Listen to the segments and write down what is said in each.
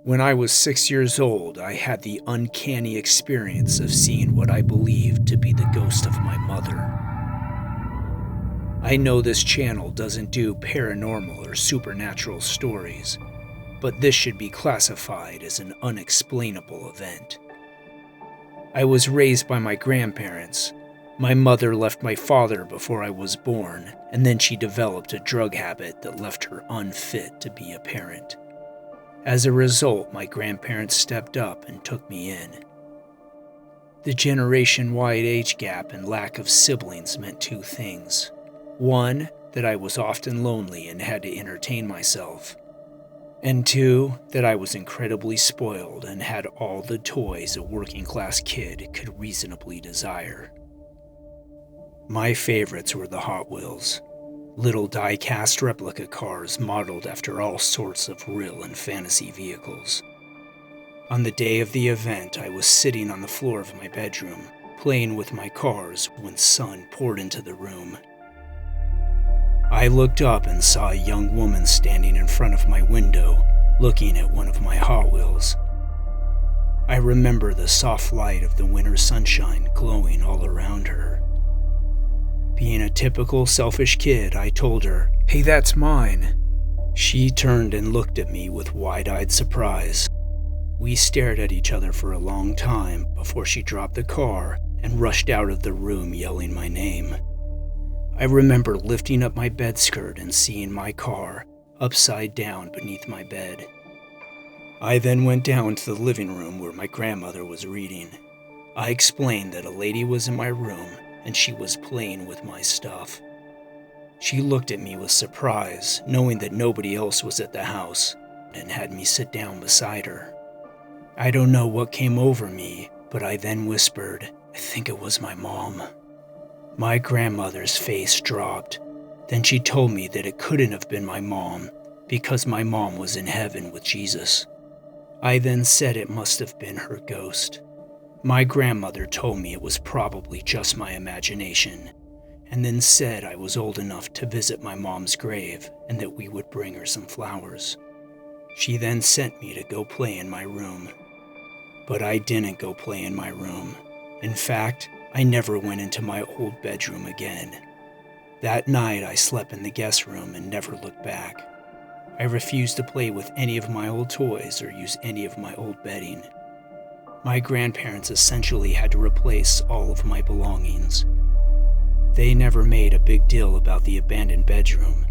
When I was 6 years old, I had the uncanny experience of seeing what I believed to be the ghost of my mother. I know this channel doesn't do paranormal or supernatural stories, but this should be classified as an unexplainable event. I was raised by my grandparents. My mother left my father before I was born, and then she developed a drug habit that left her unfit to be a parent. As a result, my grandparents stepped up and took me in. The generation-wide age gap and lack of siblings meant two things. One, that I was often lonely and had to entertain myself. And two, that I was incredibly spoiled and had all the toys a working-class kid could reasonably desire. My favorites were the Hot Wheels, little die-cast replica cars modeled after all sorts of real and fantasy vehicles. On the day of the event, I was sitting on the floor of my bedroom, playing with my cars when sun poured into the room. I looked up and saw a young woman standing in front of my window, looking at one of my Hot Wheels. I remember the soft light of the winter sunshine glowing all around her. Being a typical selfish kid, I told her, "Hey, that's mine." She turned and looked at me with wide-eyed surprise. We stared at each other for a long time before she dropped the car and rushed out of the room yelling my name. I remember lifting up my bed skirt and seeing my car upside down beneath my bed. I then went down to the living room where my grandmother was reading. I explained that a lady was in my room and she was playing with my stuff. She looked at me with surprise, knowing that nobody else was at the house, and had me sit down beside her. I don't know what came over me, but I then whispered, "I think it was my mom." My grandmother's face dropped. Then she told me that it couldn't have been my mom, because my mom was in heaven with Jesus. I then said it must have been her ghost. My grandmother told me it was probably just my imagination, and then said I was old enough to visit my mom's grave and that we would bring her some flowers. She then sent me to go play in my room. But I didn't go play in my room. In fact, I never went into my old bedroom again. That night I slept in the guest room and never looked back. I refused to play with any of my old toys or use any of my old bedding. My grandparents essentially had to replace all of my belongings. They never made a big deal about the abandoned bedroom,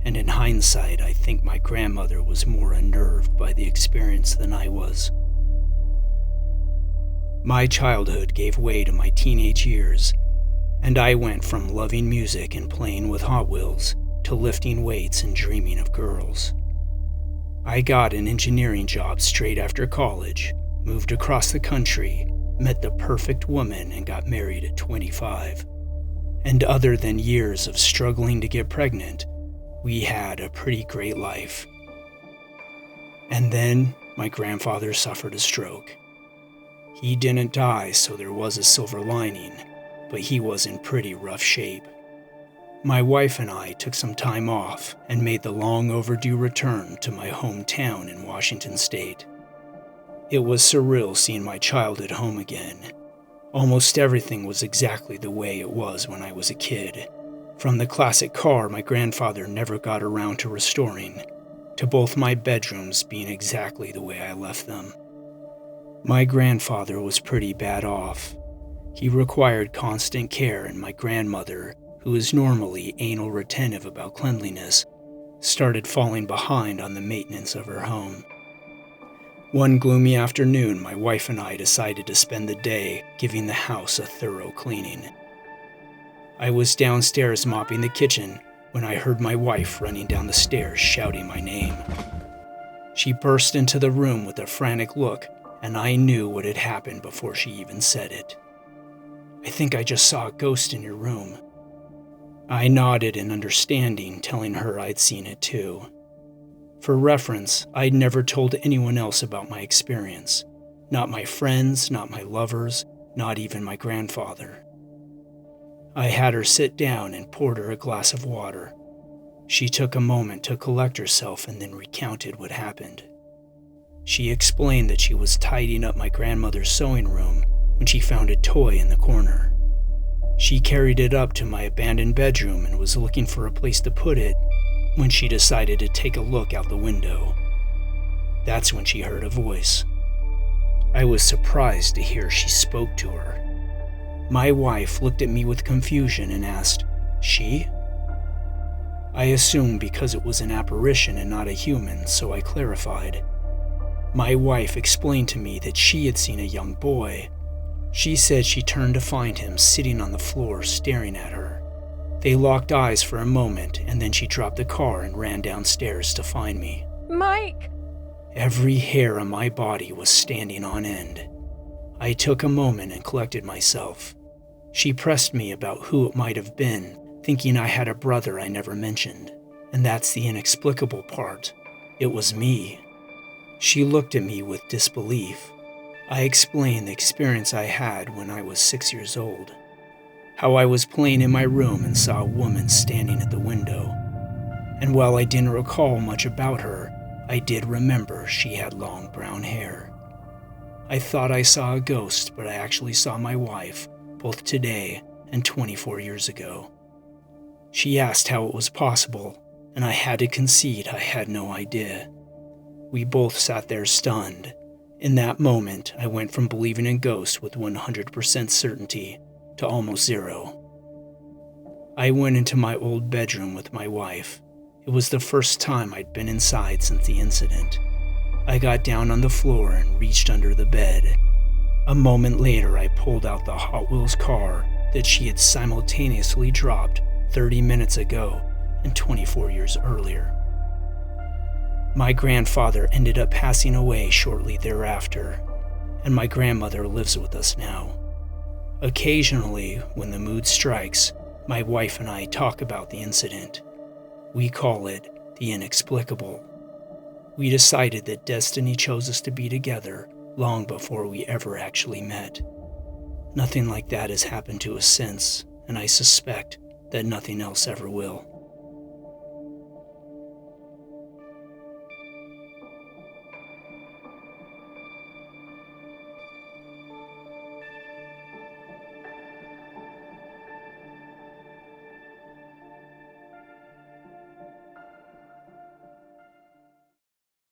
and in hindsight I think my grandmother was more unnerved by the experience than I was. My childhood gave way to my teenage years, and I went from loving music and playing with Hot Wheels to lifting weights and dreaming of girls. I got an engineering job straight after college, moved across the country, met the perfect woman, and got married at 25. And other than years of struggling to get pregnant, we had a pretty great life. And then my grandfather suffered a stroke. He didn't die, so there was a silver lining, but he was in pretty rough shape. My wife and I took some time off and made the long overdue return to my hometown in Washington State. It was surreal seeing my childhood home again. Almost everything was exactly the way it was when I was a kid. From the classic car my grandfather never got around to restoring, to both my bedrooms being exactly the way I left them. My grandfather was pretty bad off. He required constant care, and my grandmother, who is normally anal retentive about cleanliness, started falling behind on the maintenance of her home. One gloomy afternoon, my wife and I decided to spend the day giving the house a thorough cleaning. I was downstairs mopping the kitchen when I heard my wife running down the stairs shouting my name. She burst into the room with a frantic look, and I knew what had happened before she even said it. "I think I just saw a ghost in your room." I nodded in understanding, telling her I'd seen it too. For reference, I'd never told anyone else about my experience. Not my friends, not my lovers, not even my grandfather. I had her sit down and poured her a glass of water. She took a moment to collect herself and then recounted what happened. She explained that she was tidying up my grandmother's sewing room when she found a toy in the corner. She carried it up to my abandoned bedroom and was looking for a place to put it when she decided to take a look out the window. That's when she heard a voice. I was surprised to hear she spoke to her. My wife looked at me with confusion and asked, "She?" I assumed because it was an apparition and not a human, so I clarified. My wife explained to me that she had seen a young boy. She said she turned to find him sitting on the floor staring at her. They locked eyes for a moment, and then she dropped the car and ran downstairs to find me. Mike! Every hair on my body was standing on end. I took a moment and collected myself. She pressed me about who it might have been, thinking I had a brother I never mentioned. And that's the inexplicable part. It was me. She looked at me with disbelief. I explained the experience I had when I was 6 years old. How I was playing in my room and saw a woman standing at the window. And while I didn't recall much about her, I did remember she had long brown hair. I thought I saw a ghost, but I actually saw my wife, both today and 24 years ago. She asked how it was possible, and I had to concede I had no idea. We both sat there stunned. In that moment, I went from believing in ghosts with 100% certainty to almost zero. I went into my old bedroom with my wife. It was the first time I'd been inside since the incident. I got down on the floor and reached under the bed. A moment later, I pulled out the Hot Wheels car that she had simultaneously dropped 30 minutes ago and 24 years earlier. My grandfather ended up passing away shortly thereafter, and my grandmother lives with us now. Occasionally, when the mood strikes, my wife and I talk about the incident. We call it the Inexplicable. We decided that destiny chose us to be together long before we ever actually met. Nothing like that has happened to us since, and I suspect that nothing else ever will.